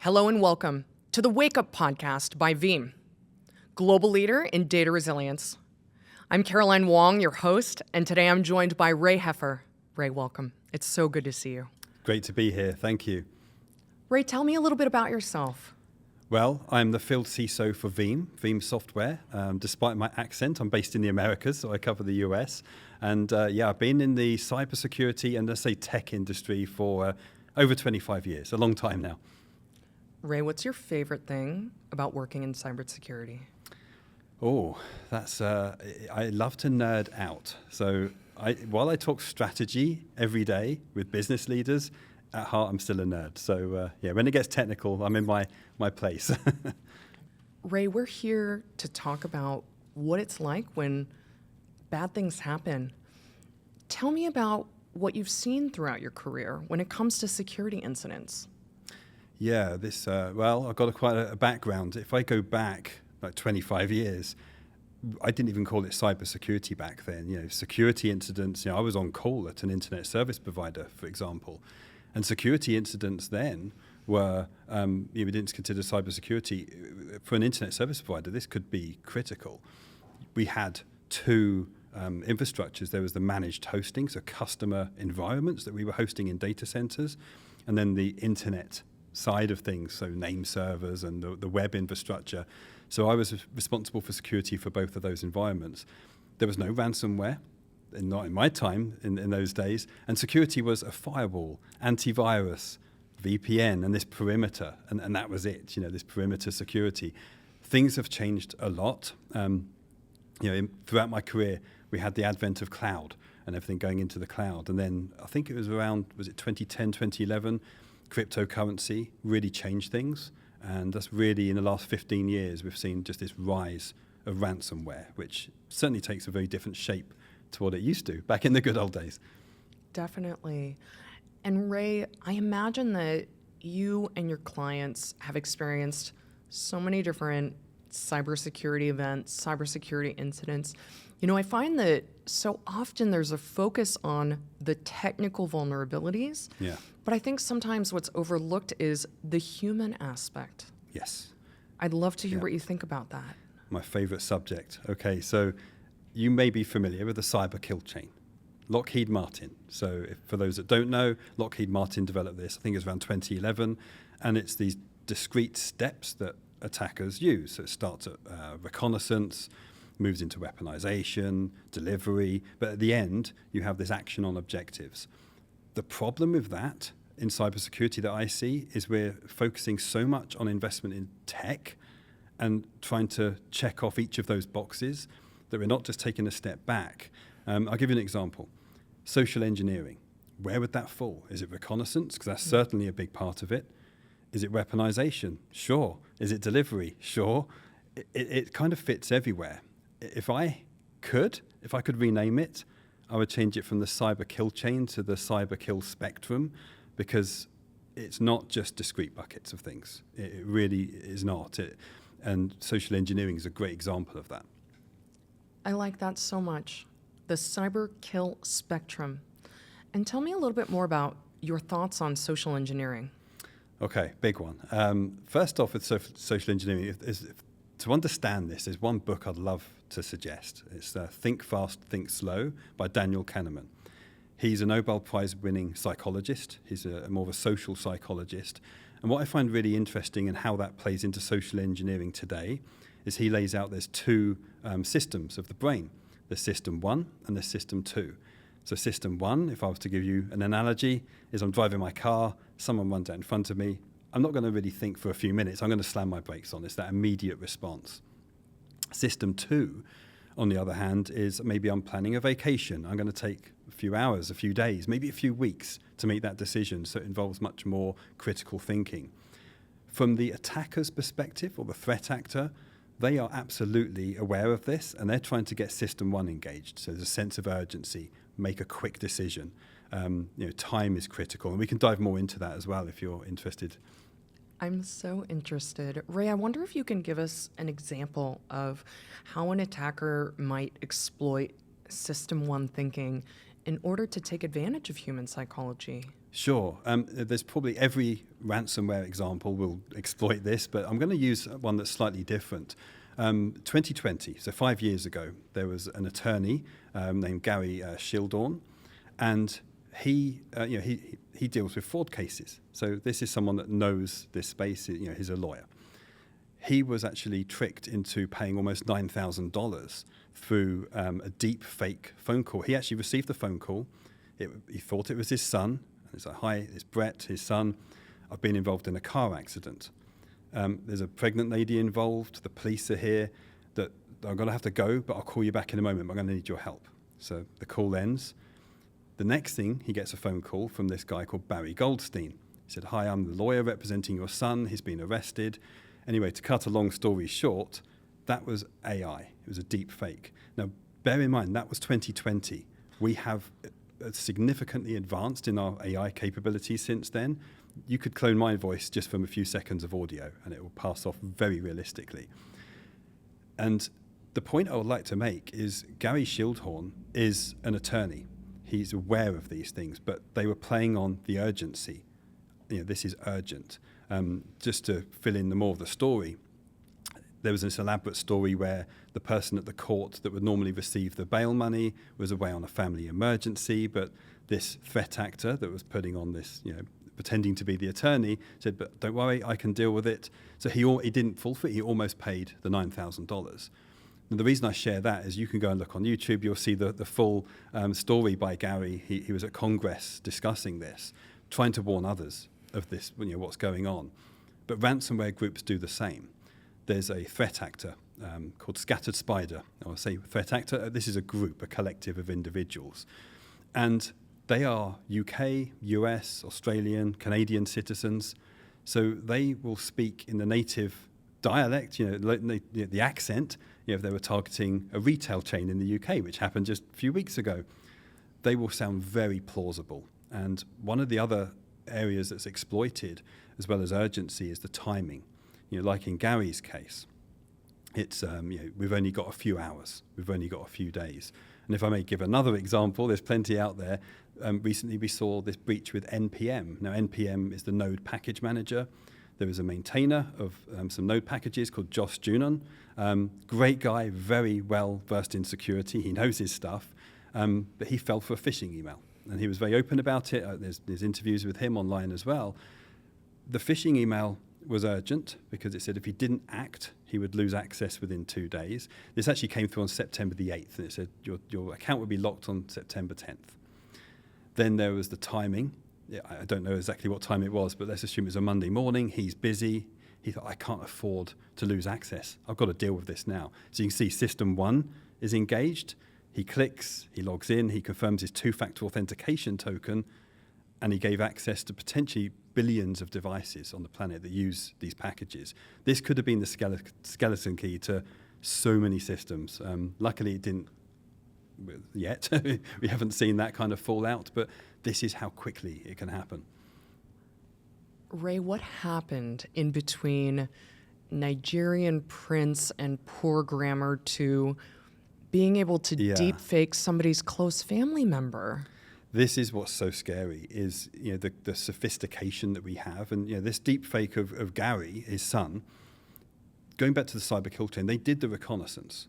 Hello and welcome to the Wake Up Podcast by Veeam, global leader in data resilience. I'm Caroline Wong, your host, and today I'm joined by Ray Heffer. Ray, welcome. It's so good to see you. Great to be here. Thank you. Ray, tell me a little bit about yourself. Well, I'm the field CISO for Veeam Software. Despite my accent, I'm based in the Americas, so I cover the US. And I've been in the cybersecurity and let's say tech industry for over 25 years, a long time now. Ray, what's your favorite thing about working in cybersecurity? Oh, that's I love to nerd out. So while I talk strategy every day with business leaders, at heart I'm still a nerd. So when it gets technical, I'm in my place. Ray, we're here to talk about what it's like when bad things happen. Tell me about what you've seen throughout your career when it comes to security incidents. Yeah, I've got quite a background. If I go back like 25 years, I didn't even call it cybersecurity back then. Security incidents, I was on call at an internet service provider, for example. And security incidents then were, we didn't consider cybersecurity. For an internet service provider, this could be critical. We had two infrastructures. There was the managed hosting, so customer environments that we were hosting in data centers, and then the internet side of things, so name servers and the web infrastructure. So I was responsible for security for both of those environments. There was no ransomware, not in my time in those days, and security was a firewall, antivirus, VPN, and this perimeter, and that was it, this perimeter security. Things have changed a lot. Throughout my career, we had the advent of cloud and everything going into the cloud. And then I think it was around, 2010, 2011, cryptocurrency really changed things. And that's really, in the last 15 years, we've seen just this rise of ransomware, which certainly takes a very different shape to what it used to back in the good old days. Definitely. And Ray, I imagine that you and your clients have experienced so many different cybersecurity events, cybersecurity incidents. I find that so often there's a focus on the technical vulnerabilities, but I think sometimes what's overlooked is the human aspect. Yes. I'd love to hear what you think about that. My favorite subject. Okay, so you may be familiar with the cyber kill chain. Lockheed Martin. So for those that don't know, Lockheed Martin developed this, I think it was around 2011, and it's these discrete steps that attackers use. So it starts at reconnaissance, moves into weaponization, delivery, but at the end, you have this action on objectives. The problem with that in cybersecurity that I see is we're focusing so much on investment in tech and trying to check off each of those boxes that we're not just taking a step back. I'll give you an example. Social engineering, where would that fall? Is it reconnaissance? Because that's certainly a big part of it. Is it weaponization? Sure. Is it delivery? Sure. It kind of fits everywhere. If I could rename it, I would change it from the cyber kill chain to the cyber kill spectrum, because it's not just discrete buckets of things. It really is not. And social engineering is a great example of that. I like that so much. The cyber kill spectrum. And tell me a little bit more about your thoughts on social engineering. Okay, big one. First off, with social engineering, to understand this, there's one book I'd love to suggest. It's Think Fast, Think Slow by Daniel Kahneman. He's a Nobel Prize-winning psychologist. He's more of a social psychologist. And what I find really interesting in how that plays into social engineering today is he lays out there's two systems of the brain. There's system 1 and there's system 2. So system 1, if I was to give you an analogy, is I'm driving my car, someone runs out in front of me. I'm not going to really think for a few minutes. I'm going to slam my brakes on. It's that immediate response. System 2, on the other hand, is maybe I'm planning a vacation. I'm going to take a few hours, a few days, maybe a few weeks to make that decision. So it involves much more critical thinking. From the attacker's perspective, or the threat actor, they are absolutely aware of this, and they're trying to get system 1 engaged. So there's a sense of urgency, make a quick decision. Time is critical, and we can dive more into that as well if you're interested. I'm so interested. Ray, I wonder if you can give us an example of how an attacker might exploit system 1 thinking in order to take advantage of human psychology? Sure. There's probably every ransomware example will exploit this, but I'm going to use one that's slightly different. 2020, so 5 years ago, there was an attorney named Gary Shildorn, and he deals with fraud cases. So this is someone that knows this space. He's a lawyer. He was actually tricked into paying almost $9,000 through a deep fake phone call. He actually received the phone call. He thought it was his son. It's like, hi, it's Brett, his son. I've been involved in a car accident. There's a pregnant lady involved. The police are here. That I'm going to have to go, but I'll call you back in a moment. I'm going to need your help. So the call ends. The next thing, he gets a phone call from this guy called Barry Goldstein. He said, hi, I'm the lawyer representing your son. He's been arrested. Anyway, to cut a long story short, that was AI. It was a deep fake. Now, bear in mind, that was 2020. We have significantly advanced in our AI capabilities since then. You could clone my voice just from a few seconds of audio, and it will pass off very realistically. And the point I would like to make is Gary Shildorn is an attorney. He's aware of these things, but they were playing on the urgency. This is urgent. Just to fill in more of the story, there was this elaborate story where the person at the court that would normally receive the bail money was away on a family emergency, but this threat actor that was putting on this, pretending to be the attorney, said, but don't worry, I can deal with it. So he didn't fall for it. He almost paid the $9,000. And the reason I share that is you can go and look on YouTube. You'll see the full story by Gary. He was at Congress discussing this, trying to warn others of this, what's going on. But ransomware groups do the same. There's a threat actor called Scattered Spider. I'll say threat actor. This is a group, a collective of individuals. And they are UK, US, Australian, Canadian citizens. So they will speak in the native dialect, the accent, if they were targeting a retail chain in the UK, which happened just a few weeks ago. They will sound very plausible. And one of the other areas that's exploited, as well as urgency, is the timing. Like in Gary's case, it's we've only got a few hours, we've only got a few days. And if I may give another example, there's plenty out there. Recently we saw this breach with NPM. Now NPM is the Node package manager. There is a maintainer of some Node packages called Josh Junon. Great guy, very well versed in security. He knows his stuff, but he fell for a phishing email. And he was very open about it. There's interviews with him online as well. The phishing email was urgent because it said if he didn't act, he would lose access within 2 days. This actually came through on September the 8th, and it said your account would be locked on September 10th. Then there was the timing. I don't know exactly what time it was, but let's assume it was a Monday morning. He's busy. He thought, I can't afford to lose access. I've got to deal with this now. So you can see system 1 is engaged. He clicks, he logs in, he confirms his two-factor authentication token, and he gave access to potentially billions of devices on the planet that use these packages. This could have been the skeleton key to so many systems. Luckily, it didn't yet. We haven't seen that kind of fallout, but this is how quickly it can happen. Ray, what happened in between Nigerian prince and poor grammar to being able to deep fake somebody's close family member? This is what's so scary is the sophistication that we have, and this deep fake of Gary, his son. Going back to the cyber kill chain, they did the reconnaissance.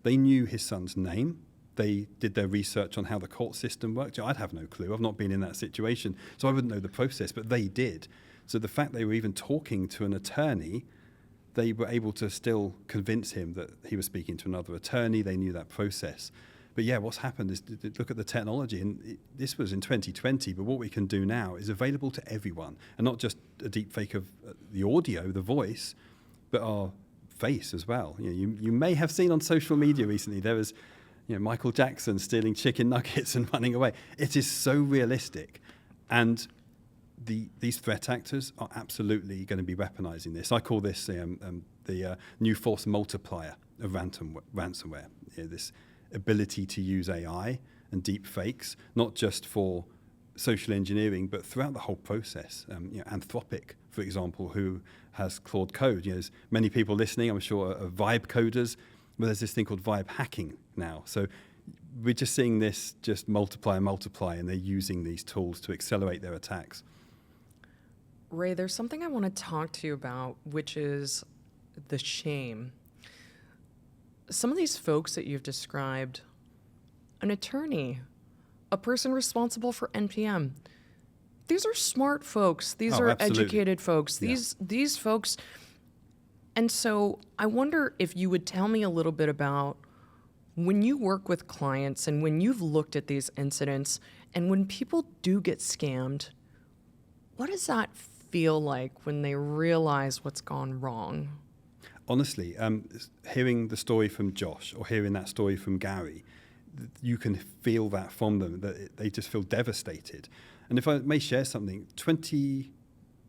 They knew his son's name. They did their research on how the court system worked. I'd have no clue. I've not been in that situation, so I wouldn't know the process, but they did. So the fact they were even talking to an attorney, they were able to still convince him that he was speaking to another attorney. They knew that process. But what's happened is look at the technology, and this was in 2020, but what we can do now is available to everyone, and not just a deep fake of the audio, the voice, but our face as well. You may have seen on social media recently, there was Michael Jackson stealing chicken nuggets and running away. It is so realistic, and these threat actors are absolutely going to be weaponizing this. I call this the new force multiplier of ransomware. This ability to use AI and deep fakes, not just for social engineering, but throughout the whole process. Anthropic, for example, who has Claude Code. There's many people listening, I'm sure, are vibe coders, but there's this thing called vibe hacking now. So we're just seeing this just multiply and multiply, and they're using these tools to accelerate their attacks. Ray, there's something I want to talk to you about, which is the shame. Some of these folks that you've described, an attorney, a person responsible for NPM, these are smart folks. These are absolutely. educated folks. Yeah. These folks. And so I wonder if you would tell me a little bit about when you work with clients and when you've looked at these incidents and when people do get scammed, what does that feel like when they realize what's gone wrong? Honestly, hearing the story from Josh or hearing that story from Gary, you can feel that from them, that they just feel devastated. And if I may share something,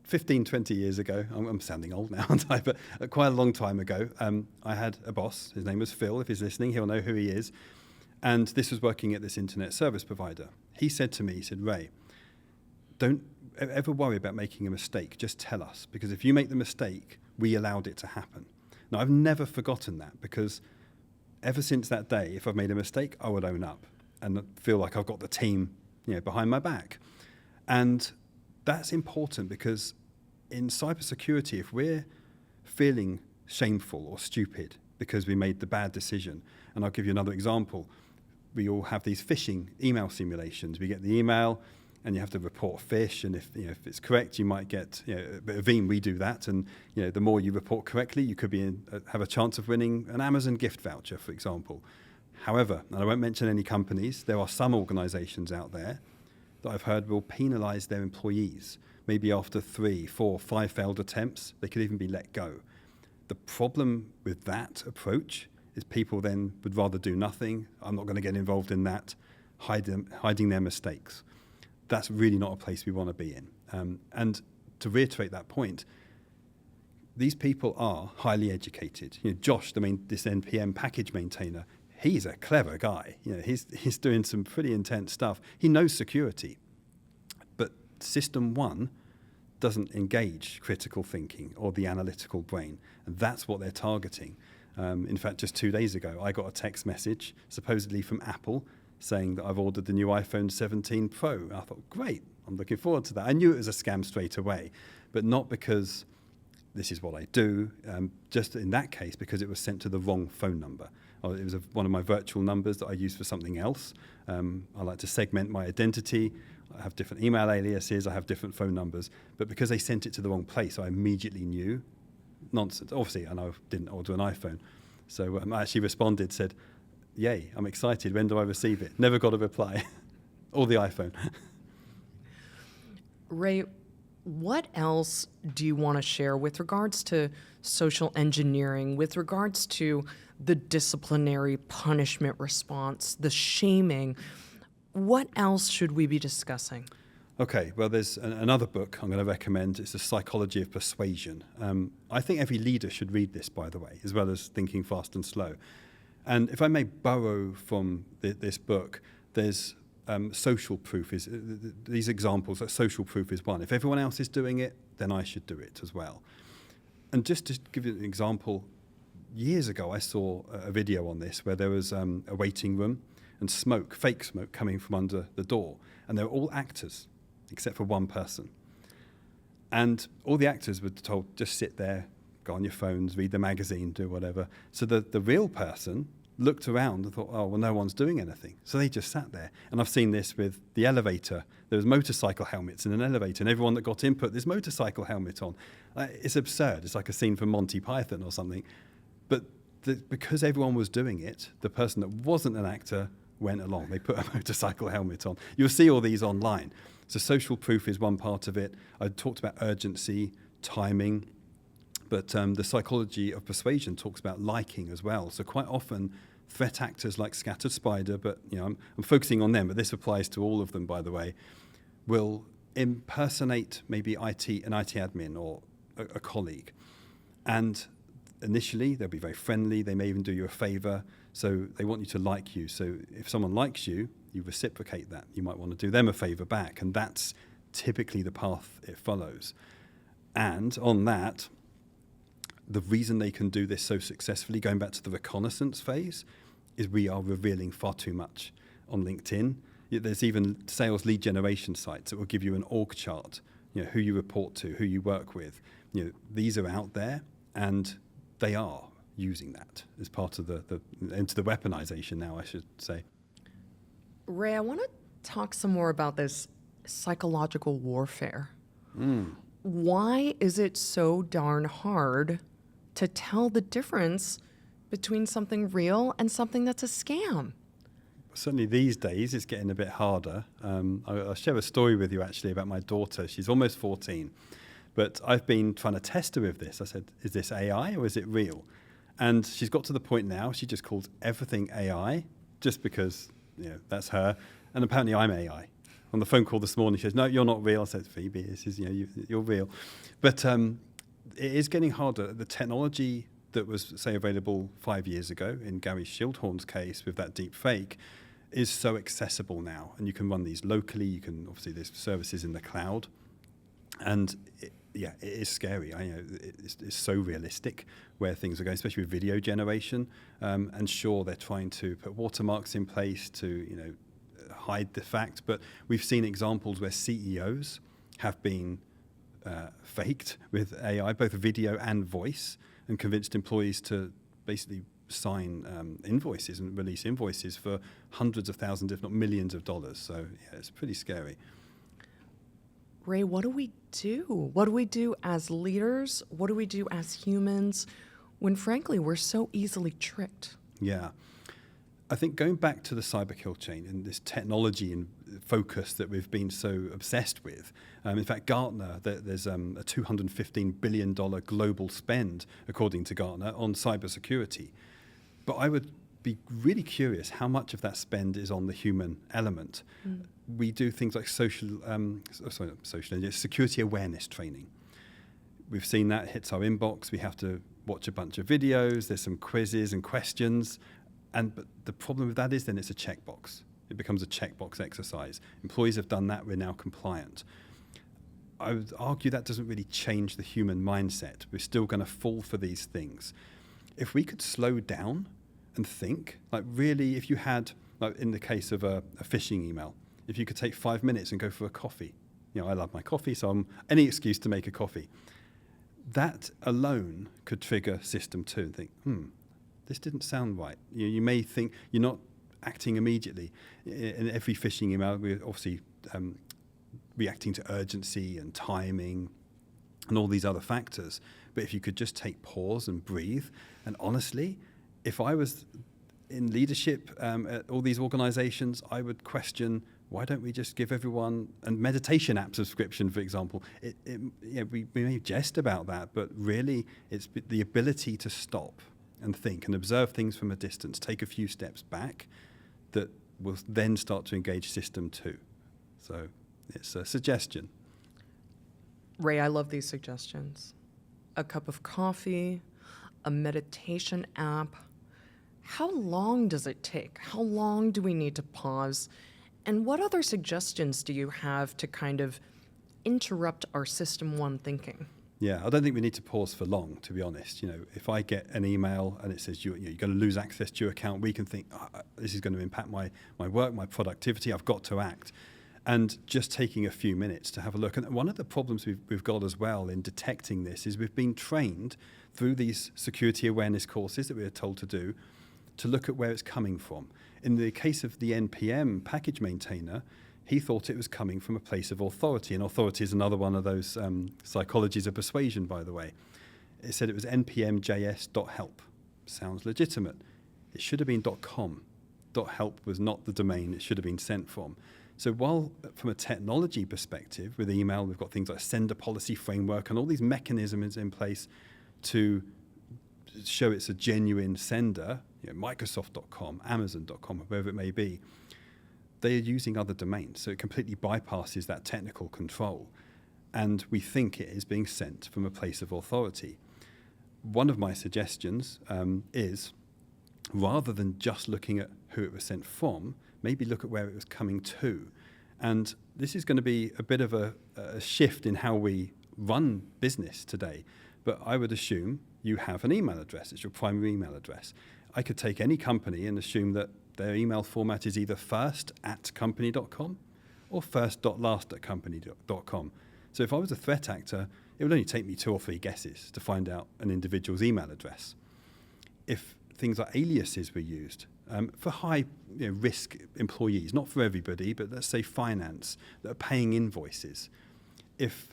15, 20 years ago, I'm sounding old now, aren't I? But quite a long time ago, I had a boss. His name was Phil. If he's listening, he'll know who he is. And this was working at this internet service provider. He said to me, he said, Ray, don't ever worry about making a mistake. Just tell us. Because if you make the mistake, we allowed it to happen. Now, I've never forgotten that, because ever since that day, if I've made a mistake, I would own up and feel like I've got the team, behind my back. And that's important, because in cybersecurity, if we're feeling shameful or stupid because we made the bad decision, and I'll give you another example, we all have these phishing email simulations. We get the email, and you have to report phish, and if it's correct, you might get, at Veeam we do that, and the more you report correctly, you could have a chance of winning an Amazon gift voucher, for example. However, and I won't mention any companies, there are some organizations out there that I've heard will penalize their employees. Maybe after 3, 4, 5 failed attempts, they could even be let go. The problem with that approach is people then would rather do nothing. I'm not going to get involved in that, hiding their mistakes. That's really not a place we want to be in. And to reiterate that point, these people are highly educated. Josh, this NPM package maintainer, he's a clever guy. He's doing some pretty intense stuff. He knows security. But System 1 doesn't engage critical thinking or the analytical brain. And that's what they're targeting. In fact, just 2 days ago, I got a text message, supposedly from Apple, saying that I've ordered the new iPhone 17 Pro. I thought, great, I'm looking forward to that. I knew it was a scam straight away, but not because this is what I do, just in that case, because it was sent to the wrong phone number. Or it was one of my virtual numbers that I use for something else. I like to segment my identity. I have different email aliases, I have different phone numbers, but because they sent it to the wrong place, I immediately knew. Nonsense. Obviously, I didn't order an iPhone. So I actually responded, said, yay, I'm excited. When do I receive it? Never got a reply. Or the iPhone. Ray, what else do you want to share with regards to social engineering, with regards to the disciplinary punishment response, the shaming? What else should we be discussing? Okay, well, there's another book I'm going to recommend. It's The Psychology of Persuasion. I think every leader should read this, by the way, as well as Thinking Fast and Slow. And if I may borrow from this book, there's social proof. These examples, that social proof is one. If everyone else is doing it, then I should do it as well. And just to give you an example, years ago I saw a video on this where there was a waiting room and smoke, fake smoke, coming from under the door. And they were all actors, except for one person. And all the actors were told, just sit there, go on your phones, read the magazine, do whatever. So the real person looked around and thought, oh, well, no one's doing anything. So they just sat there. And I've seen this with the elevator. There was motorcycle helmets in an elevator, and everyone that got in put this motorcycle helmet on. It's absurd. It's like a scene from Monty Python or something. But because everyone was doing it, the person that wasn't an actor went along. They put a motorcycle helmet on. You'll see all these online. So social proof is one part of it. I talked about urgency, timing, but the psychology of persuasion talks about liking as well. So quite often, threat actors like Scattered Spider, but I'm focusing on them, but this applies to all of them, by the way, will impersonate maybe an IT admin or a colleague. And initially, they'll be very friendly. They may even do you a favor. So they want you to like you. So if someone likes you, you reciprocate that. You might want to do them a favor back. And that's typically the path it follows. And on that, the reason they can do this so successfully, going back to the reconnaissance phase, is we are revealing far too much on LinkedIn. There's even sales lead generation sites that will give you an org chart, who you report to, who you work with. These are out there, and they are using that as part of into the weaponization now, I should say. Ray, I want to talk some more about this psychological warfare. Why is it so darn hard to tell the difference between something real and something that's a scam? Certainly these days it's getting a bit harder. I'll share a story with you actually about my daughter. She's almost 14, but I've been trying to test her with this. I said, is this AI or is it real? And she's got to the point now, she just calls everything AI just because that's her. And apparently I'm AI. On the phone call this morning, she says, no, you're not real. I said, Phoebe, this is, you're real. But it is getting harder. The technology that was, say, available 5 years ago in Gary Schildhorn's case with that deep fake is so accessible now. And you can run these locally. Obviously, there's services in the cloud. And it is scary. I know it's so realistic where things are going, especially with video generation. And sure, they're trying to put watermarks in place to, hide the fact. But we've seen examples where CEOs have been faked with AI, both video and voice, and convinced employees to basically sign invoices and release invoices for hundreds of thousands, if not millions of dollars. So, it's pretty scary. Ray, what do we do? What do we do as leaders? What do we do as humans when, frankly, we're so easily tricked? Yeah. I think going back to the cyber kill chain and this technology and focus that we've been so obsessed with, in fact, Gartner, there's a $215 billion global spend, according to Gartner, on cybersecurity. But I would be really curious how much of that spend is on the human element. We do things like security awareness training. We've seen that hits our inbox. We have to watch a bunch of videos. There's some quizzes and questions. But the problem with that is then it's a checkbox. It becomes a checkbox exercise. Employees have done that. We're now compliant. I would argue that doesn't really change the human mindset. We're still going to fall for these things. If we could slow down and think, like really, if you had, like in the case of a phishing email, if you could take 5 minutes and go for a coffee. I love my coffee, so any excuse to make a coffee. That alone could trigger system 2 and think, this didn't sound right. You may think you're not acting immediately. In every phishing email, we're obviously reacting to urgency and timing and all these other factors. But if you could just take pause and breathe, and honestly, if I was in leadership at all these organizations, I would question, why don't we just give everyone a meditation app subscription, for example? We may jest about that, but really it's the ability to stop and think and observe things from a distance, take a few steps back, that will then start to engage system 2. So it's a suggestion. Ray, I love these suggestions. A cup of coffee, a meditation app. How long does it take? How long do we need to pause? And what other suggestions do you have to kind of interrupt our system 1 thinking? Yeah, I don't think we need to pause for long, to be honest. If I get an email and it says you're going to lose access to your account, we can think, this is going to impact my work, my productivity, I've got to act. And just taking a few minutes to have a look. And one of the problems we've got as well in detecting this is we've been trained through these security awareness courses that we are told to do to look at where it's coming from. In the case of the NPM package maintainer, he thought it was coming from a place of authority. And authority is another one of those psychologies of persuasion, by the way. It said it was npmjs.help. Sounds legitimate. It should have been .com. .help was not the domain it should have been sent from. So while from a technology perspective, with email, we've got things like sender policy framework and all these mechanisms in place to show it's a genuine sender, Microsoft.com, Amazon.com, wherever it may be, they are using other domains. So it completely bypasses that technical control. And we think it is being sent from a place of authority. One of my suggestions is, rather than just looking at who it was sent from, maybe look at where it was coming to. And this is going to be a bit of a shift in how we run business today. But I would assume you have an email address. It's your primary email address. I could take any company and assume that their email format is either first@company.com or first.last@company.com. So if I was a threat actor, it would only take me 2 or 3 guesses to find out an individual's email address. If things like aliases were used for high risk employees, not for everybody, but let's say finance, that are paying invoices, if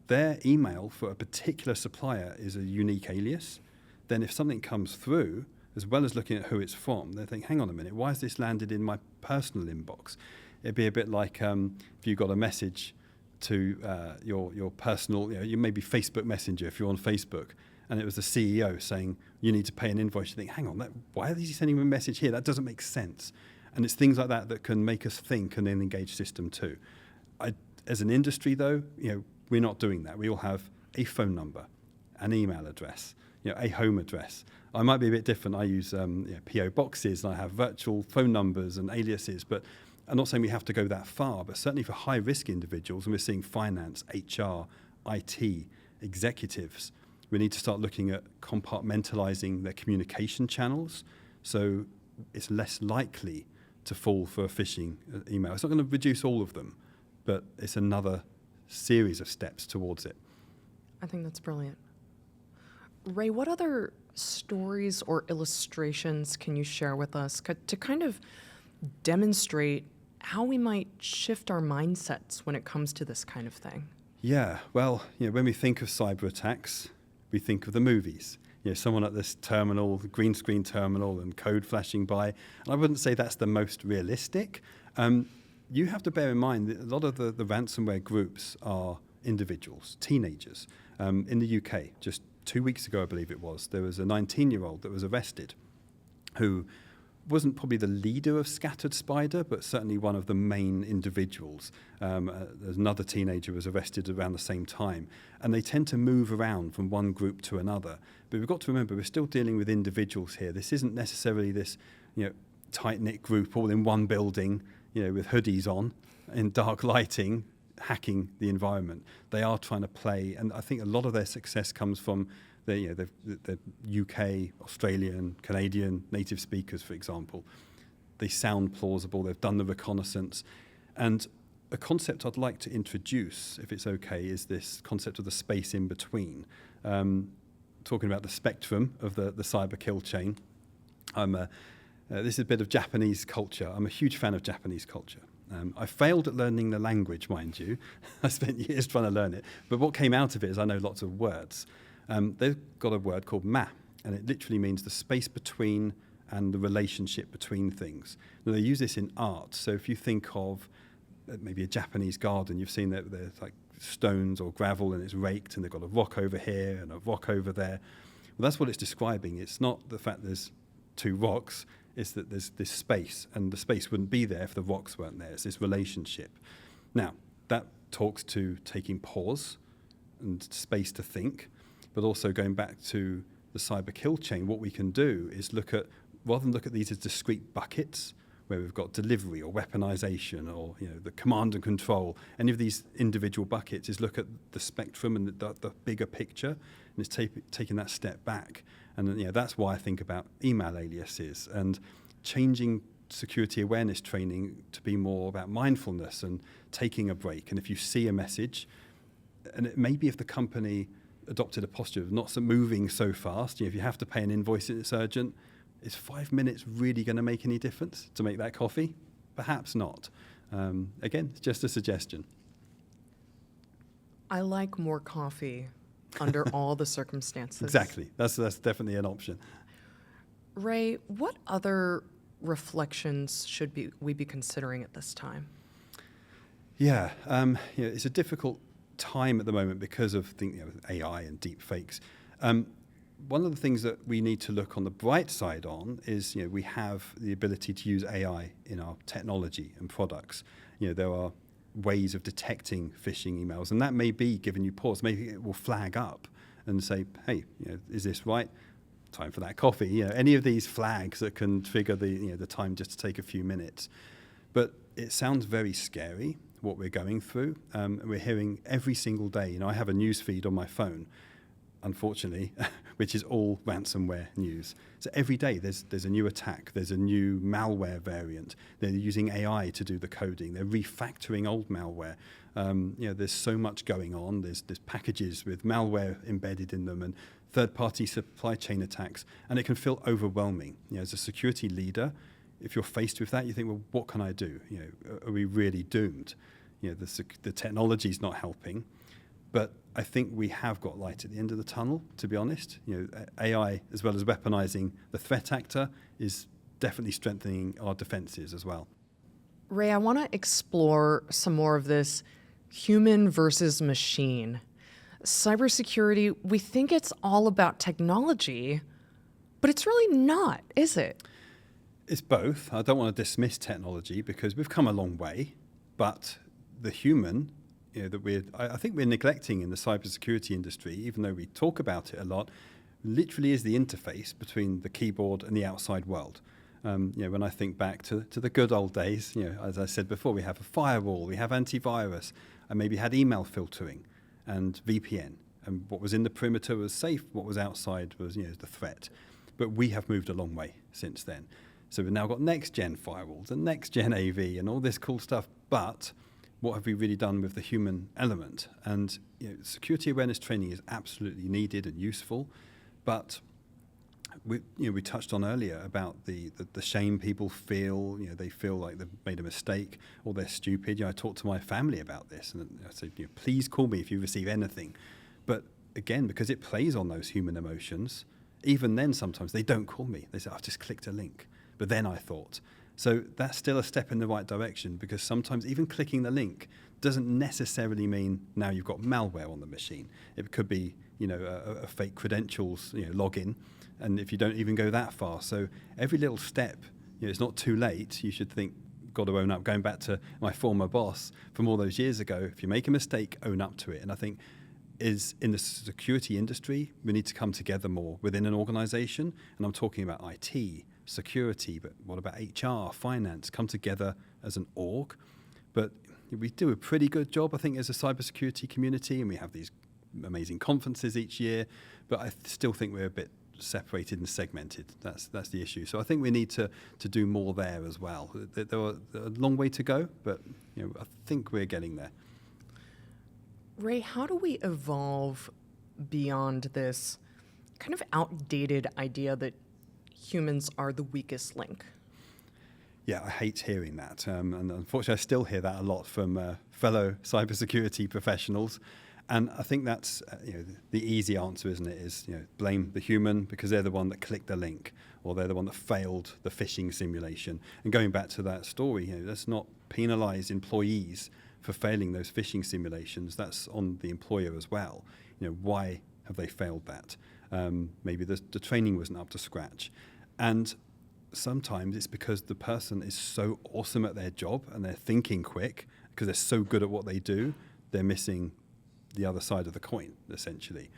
their email for a particular supplier is a unique alias, then if something comes through, as well as looking at who it's from, they think, hang on a minute, why has this landed in my personal inbox? It'd be a bit like if you got a message to your personal, you maybe Facebook Messenger if you're on Facebook, and it was the CEO saying you need to pay an invoice. You think, hang on, why are they sending me a message here? That doesn't make sense. And it's things like that that can make us think and then engage system too. As an industry, though, we're not doing that. We all have a phone number, an email address, a home address. I might be a bit different. I use PO boxes, and I have virtual phone numbers and aliases, but I'm not saying we have to go that far, but certainly for high-risk individuals, and we're seeing finance, HR, IT, executives, we need to start looking at compartmentalizing their communication channels so it's less likely to fall for a phishing email. It's not going to reduce all of them, but it's another series of steps towards it. I think that's brilliant. Ray, what other stories or illustrations can you share with us to kind of demonstrate how we might shift our mindsets when it comes to this kind of thing? Yeah, well, when we think of cyber attacks, we think of the movies. Someone at this terminal, the green screen terminal, and code flashing by. And I wouldn't say that's the most realistic. You have to bear in mind that a lot of the ransomware groups are individuals, teenagers. In the UK, just 2 weeks ago, I believe it was, there was a 19-year-old that was arrested who wasn't probably the leader of Scattered Spider, but certainly one of the main individuals. There's another teenager was arrested around the same time. And they tend to move around from one group to another. But we've got to remember, we're still dealing with individuals here. This isn't necessarily this tight-knit group all in one building, with hoodies on, in dark lighting, hacking the environment. They are trying to play, and I think a lot of their success comes from the UK, Australian, Canadian native speakers, for example. They sound plausible. They've done the reconnaissance. And a concept I'd like to introduce, if it's okay, is this concept of the space in between. Talking about the spectrum of the cyber kill chain. This is a bit of Japanese culture. I'm a huge fan of Japanese culture. I failed at learning the language, mind you. I spent years trying to learn it. But what came out of it is I know lots of words. They've got a word called ma, and it literally means the space between and the relationship between things. Now, they use this in art. So if you think of maybe a Japanese garden, you've seen that there's like stones or gravel and it's raked, and they've got a rock over here and a rock over there. Well, that's what it's describing. It's not the fact there's 2 rocks. It's that there's this space, and the space wouldn't be there if the rocks weren't there. It's this relationship. Now, that talks to taking pause and space to think, but also going back to the cyber kill chain, what we can do is rather than look at these as discrete buckets, where we've got delivery or weaponization or the command and control, any of these individual buckets, is look at the spectrum and the bigger picture, and it's taking that step back. And that's why I think about email aliases and changing security awareness training to be more about mindfulness and taking a break. And if you see a message, and maybe if the company adopted a posture of not moving so fast, if you have to pay an invoice and it's urgent, is 5 minutes really going to make any difference to make that coffee? Perhaps not. Again, it's just a suggestion. I like more coffee under all the circumstances. Exactly. That's definitely an option. Ray, what other reflections should we be considering at this time? Yeah, it's a difficult time at the moment because of AI and deepfakes. One of the things that we need to look on the bright side on is we have the ability to use AI in our technology and products. There are ways of detecting phishing emails, and that may be giving you pause. Maybe it will flag up and say, hey, is this right? Time for that coffee. Any of these flags that can trigger the time just to take a few minutes. But it sounds very scary what we're going through. We're hearing every single day. I have a news feed on my phone. unfortunately, which is all ransomware news. So every day there's a new attack, there's a new malware variant. They're using AI to do the coding. They're refactoring old malware. There's so much going on. There's packages with malware embedded in them and third-party supply chain attacks, and it can feel overwhelming. As a security leader, if you're faced with that, you think, well, what can I do? Are we really doomed? The technology's not helping. But I think we have got light at the end of the tunnel, to be honest. AI, as well as weaponizing the threat actor, is definitely strengthening our defenses as well. Ray, I want to explore some more of this human versus machine. Cybersecurity, we think it's all about technology, but it's really not, is it? It's both. I don't want to dismiss technology because we've come a long way, but the human I think we're neglecting in the cybersecurity industry, even though we talk about it a lot, literally is the interface between the keyboard and the outside world. When I think back to the good old days, as I said before, we have a firewall, we have antivirus, and maybe had email filtering and VPN. And what was in the perimeter was safe, what was outside was the threat. But we have moved a long way since then. So we've now got next-gen firewalls and next-gen AV and all this cool stuff, but what have we really done with the human element? And security awareness training is absolutely needed and useful, but we touched on earlier about the shame people feel. They feel like they've made a mistake or they're stupid. I talked to my family about this, and I said, please call me if you receive anything. But again, because it plays on those human emotions, even then sometimes they don't call me. They say, I've just clicked a link. But then I thought. So that's still a step in the right direction, because sometimes even clicking the link doesn't necessarily mean now you've got malware on the machine. It could be a fake credentials login, and if you don't even go that far. So every little step, it's not too late. You should think, got to own up. Going back to my former boss from all those years ago, if you make a mistake, own up to it. And I think is in the security industry, we need to come together more within an organization. And I'm talking about IT, security, but what about HR, finance, come together as an org. But we do a pretty good job, I think, as a cybersecurity community, and we have these amazing conferences each year, but I still think we're a bit separated and segmented. That's the issue. So I think we need to do more there as well. There are a long way to go, but I think we're getting there. Ray, how do we evolve beyond this kind of outdated idea that humans are the weakest link? Yeah, I hate hearing that. And unfortunately, I still hear that a lot from fellow cybersecurity professionals. And I think that's the easy answer, isn't it? Is blame the human because they're the one that clicked the link, or they're the one that failed the phishing simulation. And going back to that story, let's not penalise employees for failing those phishing simulations. That's on the employer as well. Why have they failed that? Maybe the training wasn't up to scratch. And sometimes it's because the person is so awesome at their job and they're thinking quick because they're so good at what they do, they're missing the other side of the coin, essentially.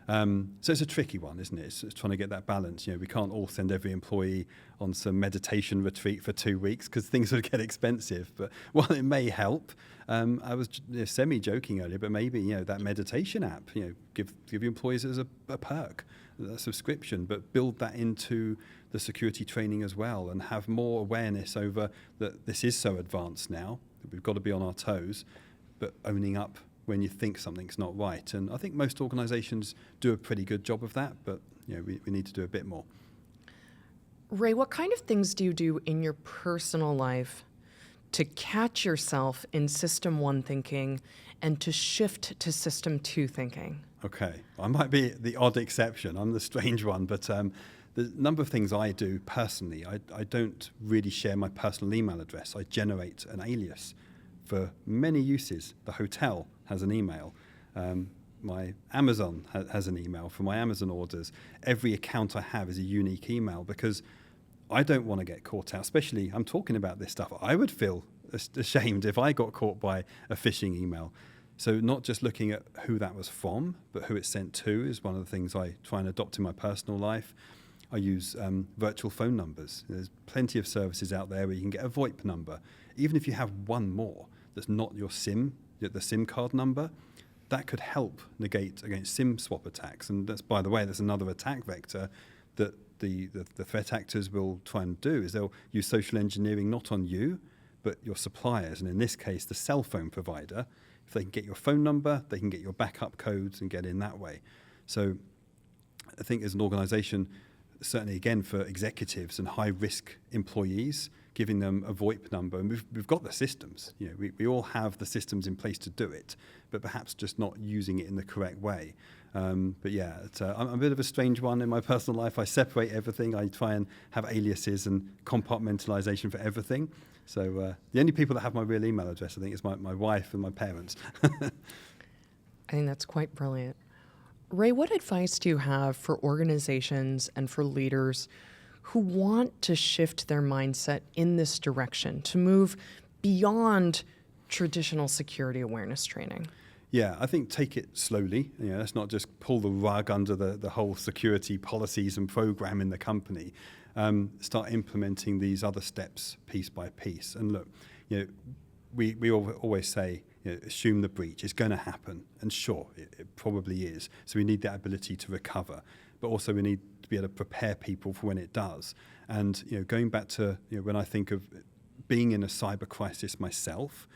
So it's a tricky one, isn't it? It's trying to get that balance. We can't all send every employee on some meditation retreat for 2 weeks because things would get expensive. But while it may help, I was semi-joking earlier, but maybe that meditation app, give your employees as a perk, a subscription, but build that into the security training as well, and have more awareness over that this is so advanced now that we've got to be on our toes, but owning up when you think something's not right. And I think most organizations do a pretty good job of that, but we need to do a bit more. Ray, what kind of things do you do in your personal life to catch yourself in system one thinking and to shift to system two thinking? Okay, I might be the odd exception. I'm the strange one, but the number of things I do personally, I don't really share my personal email address. I generate an alias for many uses. The hotel has an email. My Amazon has an email for my Amazon orders. Every account I have is a unique email because I don't want to get caught out, especially I'm talking about this stuff. I would feel ashamed if I got caught by a phishing email. So not just looking at who that was from, but who it's sent to is one of the things I try and adopt in my personal life. I use virtual phone numbers. There's plenty of services out there where you can get a VoIP number. Even if you have one more that's not your SIM, the SIM card number, that could help negate against SIM swap attacks. And that's, by the way, that's another attack vector that the threat actors will try and do, is they'll use social engineering not on you, but your suppliers, and in this case, the cell phone provider. If they can get your phone number, they can get your backup codes and get in that way. So I think as an organization, certainly again for executives and high-risk employees, giving them a VoIP number, and we've got the systems. You know, we all have the systems in place to do it, but perhaps just not using it in the correct way. But yeah, I'm a bit of a strange one in my personal life. I separate everything. I try and have aliases and compartmentalization for everything. So the only people that have my real email address, I think, is my wife and my parents. I think that's quite brilliant. Ray, what advice do you have for organizations and for leaders who want to shift their mindset in this direction, to move beyond traditional security awareness training? Yeah, I think take it slowly. You know, let's not just pull the rug under the whole security policies and program in the company. Start implementing these other steps piece by piece. And look, you know, we always say, you know, assume the breach is going to happen, and sure, it probably is. So we need that ability to recover, but also we need to be able to prepare people for when it does. And you know, going back to when I think of being in a cyber crisis myself,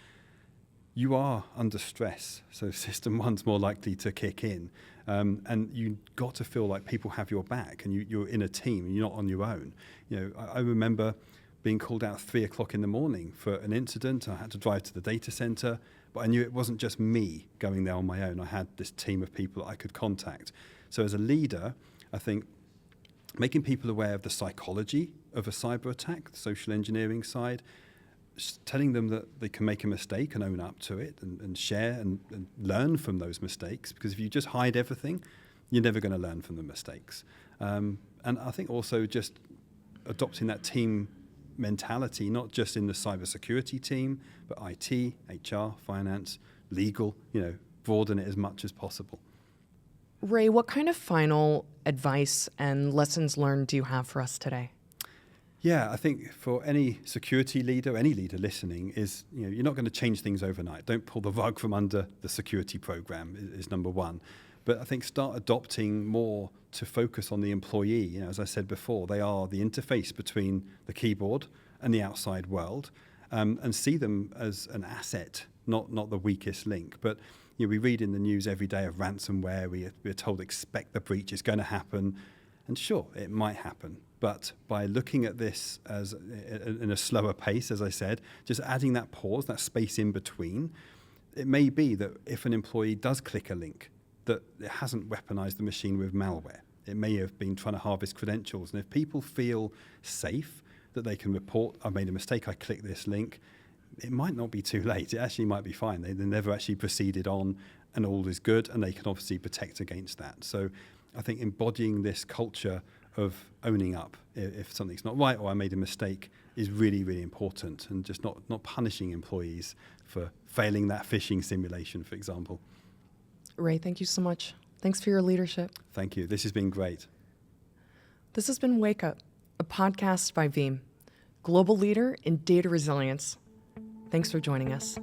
you are under stress, so system one's more likely to kick in, and you got to feel like people have your back, and you're in a team, and you're not on your own. You know, I remember being called out at 3 o'clock in the morning for an incident. I had to drive to the data center, but I knew it wasn't just me going there on my own. I had this team of people that I could contact. So as a leader, I think making people aware of the psychology of a cyber attack, the social engineering side, telling them that they can make a mistake and own up to it, and share and learn from those mistakes, because if you just hide everything, you're never going to learn from the mistakes. And I think also just adopting that team mentality, not just in the cybersecurity team, but IT, HR, finance, legal, broaden it as much as possible. Ray, what kind of final advice and lessons learned do you have for us today? Yeah, I think for any security leader, any leader listening, is you're not going to change things overnight. Don't pull the rug from under the security program is number one. But I think start adopting more to focus on the employee. As I said before, they are the interface between the keyboard and the outside world, and see them as an asset, not the weakest link. But we read in the news every day of ransomware. We're told expect the breach is going to happen, and sure, it might happen. But by looking at this as in a slower pace, as I said, just adding that pause, that space in between, it may be that if an employee does click a link, that it hasn't weaponized the machine with malware. It may have been trying to harvest credentials. And if people feel safe that they can report, I made a mistake, I clicked this link, it might not be too late. It actually might be fine. They never actually proceeded on, and all is good, and they can obviously protect against that. So I think embodying this culture of owning up if something's not right or I made a mistake is really, really important, and just not punishing employees for failing that phishing simulation, for example. Ray, thank you so much. Thanks for your leadership. Thank you. This has been great. This has been Wake Up, a podcast by Veeam, global leader in data resilience. Thanks for joining us.